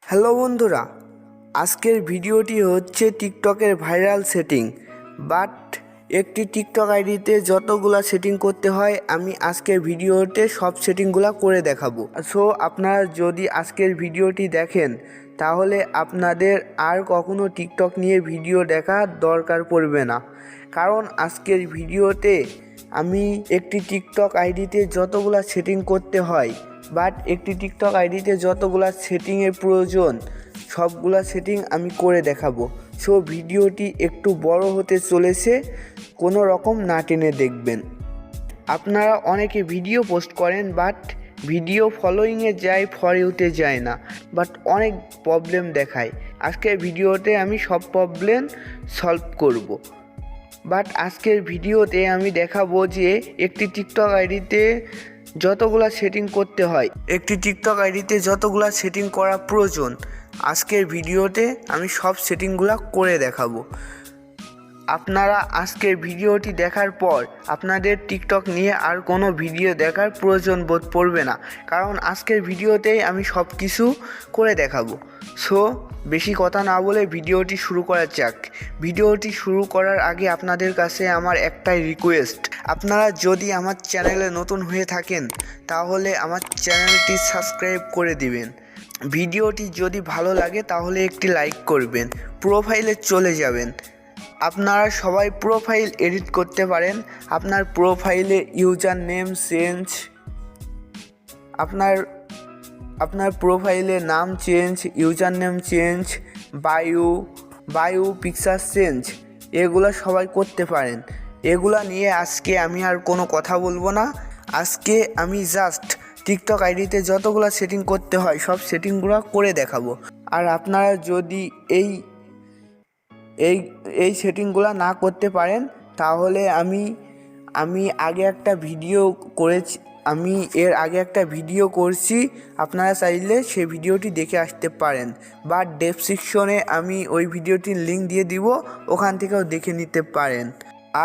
Hello বন্ধুরা, আজকের ভিডিওটি হচ্ছে টিকটকের ভাইরাল সেটিং। বাট একটি টিকটক আইডিতে যতগুলা সেটিং করতে হয় আমি আজকের ভিডিওতে সব সেটিংগুলা করে দেখাবো। সো আপনারা যদি আজকের ভিডিওটি দেখেন তাহলে আপনাদের আর কখনো টিকটক নিয়ে ভিডিও দেখার দরকার পড়বে না, কারণ আজকের ভিডিওতে আমি একটি টিকটক আইডিতে যতগুলা সেটিং করতে হয় বাট একটি টিকটক আইডিতে যতগুলা সেটিংয়ের প্রয়োজন সবগুলা সেটিং আমি করে দেখাবো। সো ভিডিওটি একটু বড় হতে চলেছে, কোনো রকম না টেনে দেখবেন। আপনারা অনেকে ভিডিও পোস্ট করেন বাট ভিডিও ফলোয়িংয়ে যায়, ফর ইউতে যায় না, বাট অনেক প্রবলেম দেখায়। আজকের ভিডিওতে আমি সব প্রবলেম সলভ করব। বাট আজকের ভিডিওতে আমি দেখাবো যে একটি টিকটক আইডিতে যতগুলা সেটিং করতে হয়, একটি টিকটক আইডিতে যতগুলা সেটিং করা প্রয়োজন আজকের ভিডিওতে আমি সব সেটিংগুলা করে দেখাবো। আপনারা আজকের ভিডিওটি দেখার পর আপনাদের টিকটক নিয়ে আর কোনো ভিডিও দেখার প্রয়োজন বোধ পড়বে না, কারণ আজকের ভিডিওতেই আমি সব কিছু করে দেখাবো। সো বেশি কথা না বলে ভিডিওটি শুরু করা যাক। ভিডিওটি শুরু করার আগে আপনাদের কাছে আমার একটাই রিকোয়েস্ট, আপনারা যদি আমার চ্যানেলে নতুন হয়ে থাকেন তাহলে আমার চ্যানেলটি সাবস্ক্রাইব করে দিবেন। ভিডিওটি যদি ভালো লাগে তাহলে একটি লাইক করবেন, প্রোফাইলে চলে যাবেন। আপনারা সবাই প্রোফাইল এডিট করতে পারেন। আপনার প্রোফাইলে ইউজার নেম চেঞ্জ, আপনার প্রোফাইলে নাম change, user name change, bio picture change, এগুলো সবাই করতে পারেন। এগুলা নিয়ে আজকে আমি আর কোনো কথা বলবো না। আজকে আমি জাস্ট টিকটক আইডিতে যতগুলো সেটিং করতে হয় সব সেটিংগুলো করে দেখাবো। আর আপনারা যদি এই সেটিংগুলো না করতে পারেন তাহলে আমি আগে একটা ভিডিও করেছি, আমি এর আগে একটা ভিডিও করছি, আপনারা চাইলে সেই ভিডিওটি দেখে আসতে পারেন বা ডেসক্রিপশনে আমি ওই ভিডিওটির লিঙ্ক দিয়ে দিব, ওখান থেকেও দেখে নিতে পারেন।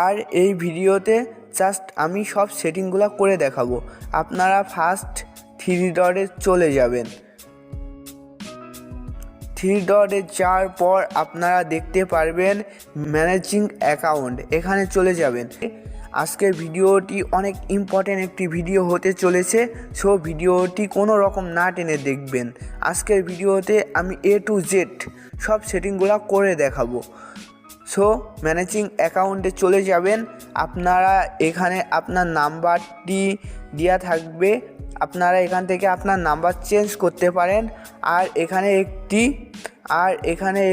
আর এই ভিডিওতে জাস্ট আমি সব সেটিংগুলো করে দেখাবো। আপনারা ফার্স্ট থ্রি ডটে চলে যাবেন। থ্রি ডটে যাওয়ার পর আপনারা দেখতে পারবেন ম্যানেজিং অ্যাকাউন্ট, এখানে চলে যাবেন। আজকের ভিডিওটি অনেক ইম্পর্টেন্ট একটি ভিডিও হতে চলেছে, সো ভিডিওটি কোনো রকম না টেনে দেখবেন। আজকের ভিডিওতে আমি A to Z সব সেটিংগুলো করে দেখাবো। সো ম্যানেজিং অ্যাকাউন্টে চলে যাবেন। আপনারা এখানে আপনার নাম্বারটি দেওয়া থাকবে, আপনারা এখান থেকে আপনার নাম্বার চেঞ্জ করতে পারেন। আর এখানে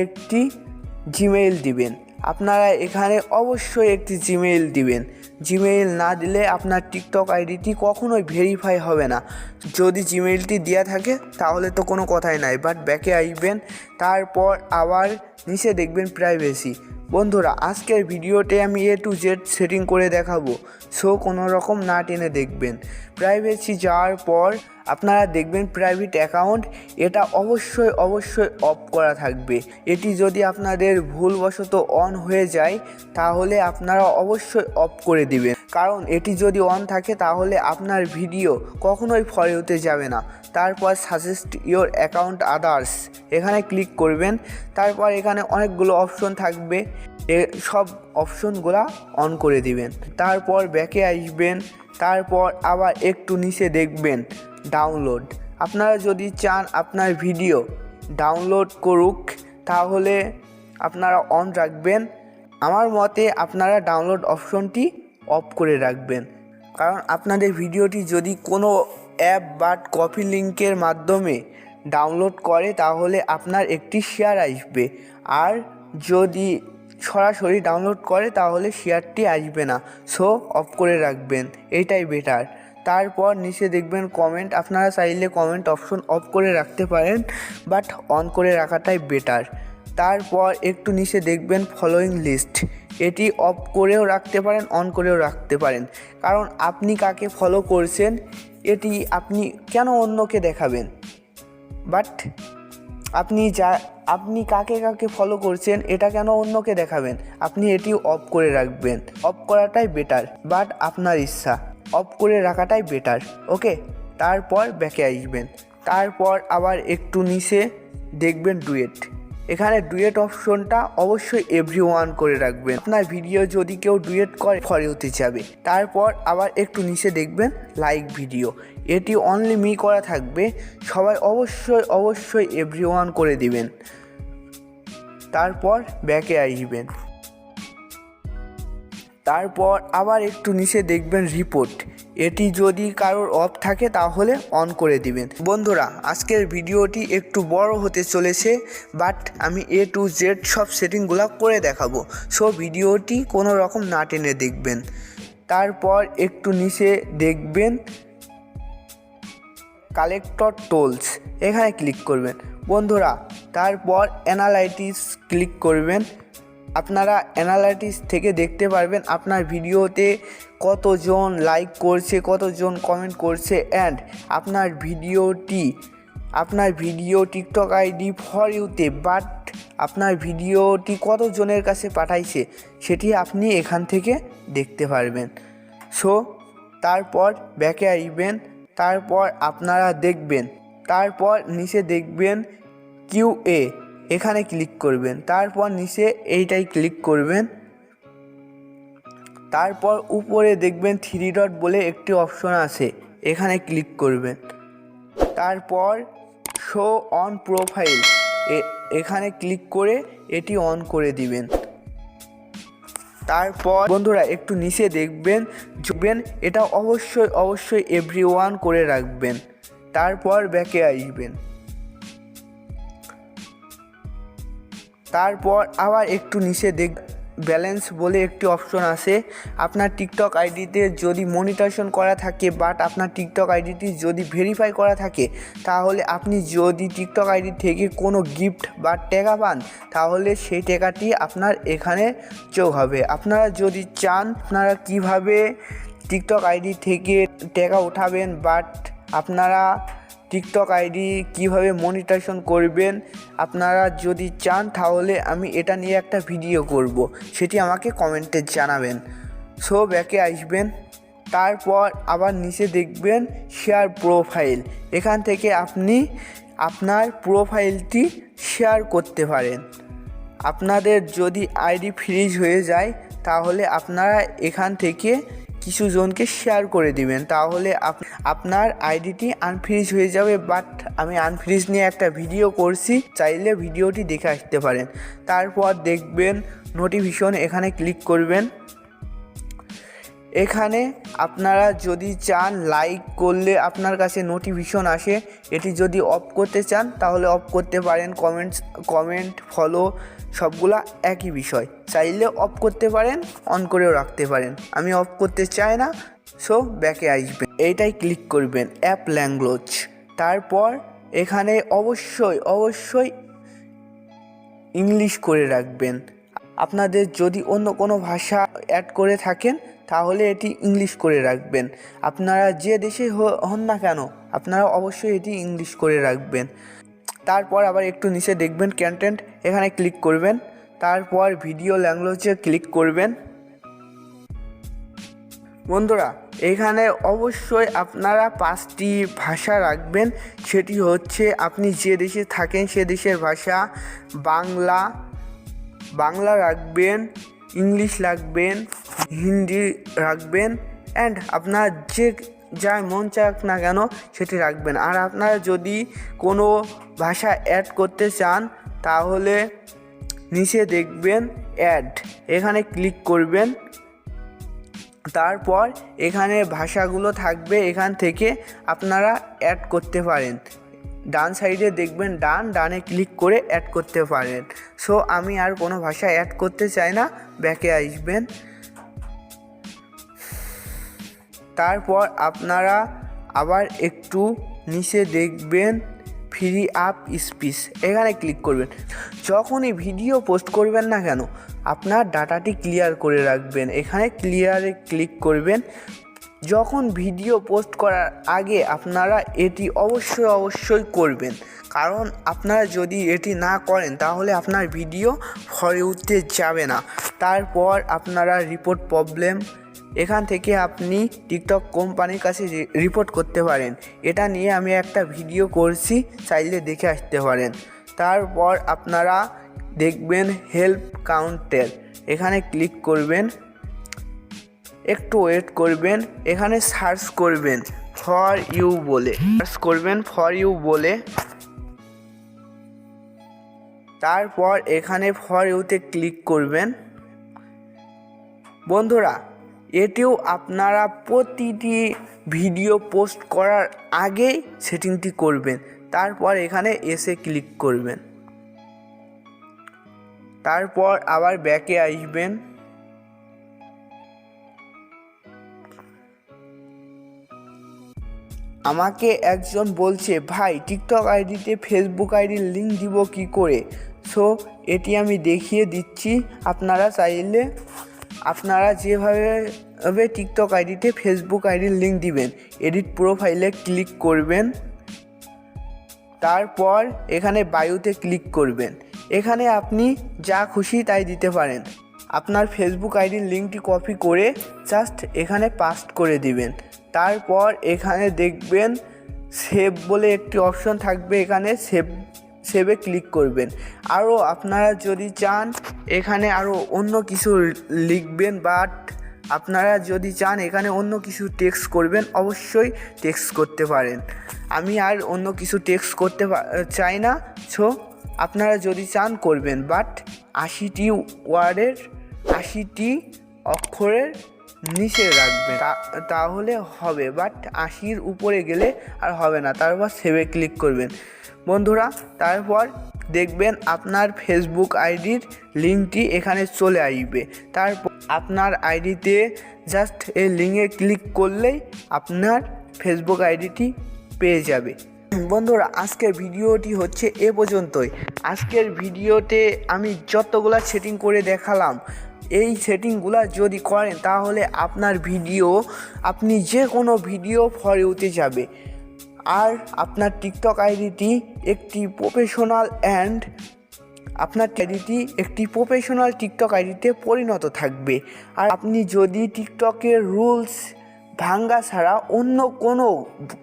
একটি জিমেইল দিবেন। আপনারা এখানে অবশ্যই একটি জিমেইল দিবেন। জিমেইল না দিলে আপনার টিকটক আইডিটি কখনোই ভেরিফাই হবে না। যদি জিমেইলটি দেওয়া থাকে তাহলে তো কোনো কথাই নাই, বাট ব্যাকে আসবেন, তারপর আবার নিচে দেখবেন প্রাইভেসি। বন্ধুরা, আজকের ভিডিওতে আমি A to Z সেটিং করে দেখাবো, সো কোনো রকম না টেনে দেখবেন। প্রাইভেসি যাওয়ার পর আপনারা দেখবেন প্রাইভেট অ্যাকাউন্ট, এটা অবশ্যই অফ করা থাকবে। এটি যদি আপনাদের ভুলবশত অন হয়ে যায় তাহলে আপনারা অবশ্যই অফ করে দিবেন, কারণ এটি যদি অন থাকে তাহলে আপনার ভিডিও কখনোই ফর ইউতে যাবে না। তারপর সাজেস্ট ইওর অ্যাকাউন্ট আদার্স, এখানে ক্লিক করবেন। তারপর এখানে অনেকগুলো অপশন থাকবে, সব অপশনগুলো অন করে দিবেন। তারপর ব্যাকে আসবেন, তারপর আবার একটু নিচে দেখবেন ডাউনলোড। আপনারা যদি চান আপনার ভিডিও ডাউনলোড করুক তাহলে আপনারা অন রাখবেন। আমার মতে আপনারা ডাউনলোড অপশনটি অফ করে রাখবেন, কারণ আপনাদের ভিডিওটি যদি কোনো অ্যাপ বা কপি লিঙ্কের মাধ্যমে ডাউনলোড করে তাহলে আপনার একটি শেয়ার আসবে, আর যদি সরাসরি ডাউনলোড করে তাহলে শেয়ারটি আসবে না। সো অফ করে রাখবেন, এইটাই বেটার। তারপর নিচে দেখবেন কমেন্ট, আপনারা চাইলে কমেন্ট অপশন অফ করে রাখতে পারেন, বাট অন করে রাখাটাই বেটার। তারপর একটু নিচে দেখবেন ফলোয়িং লিস্ট, এটি অফ করেও রাখতে পারেন, অন করেও রাখতে পারেন, কারণ আপনি কাকে ফলো করছেন এটি আপনি কেন অন্যকে দেখাবেন, বাট আপনি কাকে ফলো করছেন এটা কেন অন্যকে দেখাবেন, আপনি এটি অফ করে রাখবেন। অফ করাটাই বেটার, বাট আপনার ইচ্ছা, অফ করে রাখাটাই বেটার। ওকে, তারপর ব্যাকে আসবেন। তারপর আবার একটু নিচে দেখবেন ডুয়েট। এখানে ডুয়েট অপশনটা অবশ্যই এভরিওয়ান করে রাখবেন। আপনার ভিডিও যদি কেউ ডুয়েট করে ফরেওতে যাবে। তারপর আবার একটু নিচে দেখবেন লাইক ভিডিও, এটি অনলি মি করা থাকবে। সবাই অবশ্যই এভরিওয়ান করে দিবেন। তারপর ব্যাকে আসবেন। তারপর আবার একটু নিচে দেখবেন রিপোর্ট, এটি যদি কারোর অফ থাকে তাহলে অন করে দিবেন। বন্ধুরা, আজকের ভিডিওটি একটু বড় হতে চলেছে, বাট আমি A to Z সব সেটিংগুলো করে দেখাবো। সো ভিডিওটি কোনো রকম না টেনে দেখবেন। তারপর একটু নিচে দেখবেন কালেক্টর টুলস, এখানে ক্লিক করবেন বন্ধুরা। তারপর অ্যানালাইটিক্স ক্লিক করবেন। আপনারা অ্যানালাইটিক্স থেকে দেখতে পারবেন আপনার ভিডিওতে কতজন লাইক করছে, কতজন কমেন্ট করছে, অ্যান্ড আপনার ভিডিও টিকটক আইডি ফর ইউতে বাট আপনার ভিডিওটি কতজনের কাছে পাঠাইছে সেটি আপনি এখান থেকে দেখতে পারবেন। সো তারপর ব্যাকে আসবেন। তারপর আপনারা দেখবেন, তারপর নিচে দেখবেন QA, এখানে ক্লিক করবেন। তারপর নিচে এইটাই ক্লিক করবেন। তারপর উপরে দেখবেন 3 ডট বলে একটি অপশন আছে, এখানে ক্লিক করবেন। তারপর শো অন প্রোফাইল, এখানে ক্লিক করে এটি অন করে দিবেন। তারপর বন্ধুরা একটু নিচে দেখবেন এটা অবশ্যই এভরিওয়ান করে রাখবেন। তারপর ব্যাকে আসবেন। তারপর আবার একটু নিচে ব্যালেন্স বলে একটি অপশন আছে। আপনার টিকটক আইডিতে যদি মনিটাইজেশন করা থাকে বাট আপনার টিকটক আইডিটি যদি ভেরিফাই করা থাকে, তাহলে আপনি যদি টিকটক আইডি থেকে কোনো গিফট বা টাকা পান তাহলে সেই টাকাটি আপনার এখানে যোগ হবে। আপনারা যদি চান আপনারা কিভাবে টিকটক আইডি থেকে টাকা উঠাবেন, বাট আপনারা টিকটক আইডি কীভাবে মনিটাইজেশন করবেন আপনারা যদি চান, তাহলে আমি এটা নিয়ে একটা ভিডিও করব, সেটি আমাকে কমেন্টে জানাবেন। সো ব্যাকে আসবেন। তারপর আবার নিচে দেখবেন শেয়ার প্রোফাইল, এখান থেকে আপনি আপনার প্রোফাইলটি শেয়ার করতে পারেন। আপনাদের যদি আইডি ফ্রিজ হয়ে যায় তাহলে আপনারা এখান থেকে কিছু জনকে শেয়ার করে দিবেন, তাহলে আপনার আইডিটি আনফ্রিজ হয়ে যাবে। বাট আমি আনফ্রিজ নিয়ে একটা ভিডিও করছি, চাইলে ভিডিওটি দেখে আসতে পারেন। তারপর দেখবেন নোটিফিকেশন, এখানে ক্লিক করবেন। এখানে আপনারা যদি চান লাইক করলে আপনার কাছে নোটিফিকেশন আসে, এটি যদি অফ করতে চান তাহলে অফ করতে পারেন। কমেন্ট ফলো সবগুলা একই বিষয়, চাইলে অফ করতে পারেন, অন করেও রাখতে পারেন। আমি অফ করতে চাই না, সো ব্যাকে আসবেন। এইটাই ক্লিক করবেন অ্যাপ ল্যাঙ্গুয়েজ। তারপর এখানে অবশ্যই ইংলিশ করে রাখবেন। আপনাদের যদি অন্য কোনো ভাষা অ্যাড করে থাকেন তাহলে এটি ইংলিশ করে রাখবেন। আপনারা যে দেশে হন না কেন আপনারা অবশ্যই এটি ইংলিশ করে রাখবেন। তারপর আবার একটু নিচে দেখবেন কন্টেন্ট, এখানে ক্লিক করবেন। তারপর ভিডিও ল্যাঙ্গুয়েজে ক্লিক করবেন। বন্ধুরা, এখানে অবশ্যই আপনারা 5টি ভাষা রাখবেন। সেটি হচ্ছে আপনি যে দেশে থাকেন সে দেশের ভাষা, বাংলা রাখবেন, ইংলিশ রাখবেন, হিন্দি রাখবেন, অ্যান্ড আপনার যা মন চাক না কেন সেটি রাখবেন। আর আপনারা যদি কোনো ভাষা অ্যাড করতে চান তাহলে নিচে দেখবেন অ্যাড, এখানে ক্লিক করবেন। তারপর এখানে ভাষাগুলো থাকবে, এখান থেকে আপনারা অ্যাড করতে পারেন। ডান সাইডে দেখবেন ডানে ক্লিক করে অ্যাড করতে পারেন। সো আমি আর কোনো ভাষা অ্যাড করতে চাই না, ব্যাকে আসবেন। তারপর আপনারা আবার একটু নিচে দেখবেন ফ্রি আপ স্পিচ, এখানে ক্লিক করবেন। যখনই ভিডিও পোস্ট করবেন না কেন আপনার ডাটাটি ক্লিয়ার করে রাখবেন, এখানে ক্লিয়ারে ক্লিক করবেন। যখন ভিডিও পোস্ট করার আগে আপনারা এটি অবশ্যই করবেন, কারণ আপনারা যদি এটি না করেন তাহলে আপনার ভিডিও ফর ইউতে যাবে না। তারপর আপনারা রিপোর্ট প্রবলেম, এখান থেকে আপনি টিকটক কোম্পানির কাছে রিপোর্ট করতে পারেন। এটা নিয়ে আমি একটা ভিডিও করছি, চাইলে দেখে আসতে পারেন। তারপর আপনারা দেখবেন হেল্প কাউন্টের, এখানে ক্লিক করবেন, একটু ওয়েট করবেন, এখানে সার্চ করবেন ফর ইউ বলে, তারপর এখানে ফর ইউতে ক্লিক করবেন। বন্ধুরা, এটিও আপনারা প্রতিটি ভিডিও পোস্ট করার আগেই সেটিংটি করবেন। তারপর এখানে এসে ক্লিক করবেন, তারপর আবার ব্যাকে আসবেন। আমাকে একজন বলছে, ভাই টিকটক আইডিতে ফেসবুক আইডির লিঙ্ক দিব কি করে? সো এটি আমি দেখিয়ে দিচ্ছি। আপনারা যেভাবে টিকটক আইডিতে ফেসবুক আইডির লিঙ্ক দিবেন, এডিট প্রোফাইলে ক্লিক করবেন, তারপর এখানে বায়োতে ক্লিক করবেন। এখানে আপনি যা খুশি তাই দিতে পারেন। আপনার ফেসবুক আইডির লিঙ্কটি কপি করে জাস্ট এখানে পাস্ট করে দিবেন। তারপর এখানে দেখবেন সেভ বলে একটি অপশন থাকবে, এখানে সেভে ক্লিক করবেন। আরও আপনারা যদি চান এখানে আরও অন্য কিছু লিখবেন, বাট আপনারা যদি চান এখানে অন্য কিছু টেক্সট করবেন, অবশ্যই টেক্সট করতে পারেন। আমি আর অন্য কিছু টেক্সট করতে চাই না, সো আপনারা যদি চান করবেন, বাট 80টি অক্ষরের নিচে রাখবেন, তাহলে হবে, বাট 80-র উপরে গেলে আর হবে না। তারপর সেভে ক্লিক করবেন। বন্ধুরা, তারপর দেখবেন আপনার ফেসবুক আইডির লিঙ্কটি এখানে চলে আসবে। তারপর আপনার আইডিতে জাস্ট এই লিঙ্কে ক্লিক করলেই আপনার ফেসবুক আইডিটি পেয়ে যাবে। বন্ধুরা, আজকের ভিডিওটি হচ্ছে এ পর্যন্তই। আজকের ভিডিওতে আমি যতগুলা সেটিং করে দেখালাম, এই সেটিংগুলো যদি করেন তাহলে আপনি যে কোনো ভিডিও ফর ইউতে যাবে, আর আপনার টিকটক আইডিটি একটি প্রফেশনাল টিকটক আইডিতে পরিণত থাকবে। আর আপনি যদি টিকটকের রুলস ভাঙ্গা ছাড়া অন্য কোনো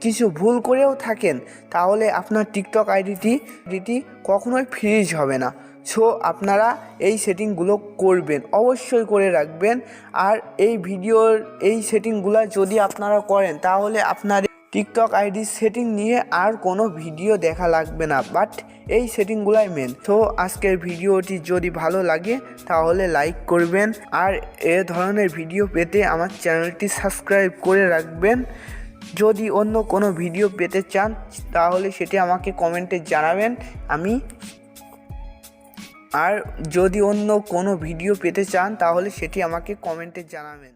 কিছু ভুল করেও থাকেন, তাহলে আপনার টিকটক আইডিটি কখনোই ফ্রিজ হবে না। সো আপনারা এই সেটিংগুলো করবেন, অবশ্যই করে রাখবেন। আর এই সেটিংগুলো যদি আপনারা করেন তাহলে আপনার টিকটক আইডি সেটিং নিয়ে আর কোনো ভিডিও দেখা লাগবে না, বাট এই সেটিংগুলাই মেন। তো আজকের ভিডিওটি যদি ভালো লাগে তাহলে লাইক করবেন, আর এ ধরনের ভিডিও পেতে আমার চ্যানেলটি সাবস্ক্রাইব করে রাখবেন। যদি অন্য কোনো ভিডিও পেতে চান তাহলে সেটি আমাকে কমেন্টে জানাবেন। যদি অন্য কোনো ভিডিও পেতে চান তাহলে সেটি আমাকে কমেন্টে জানাবেন।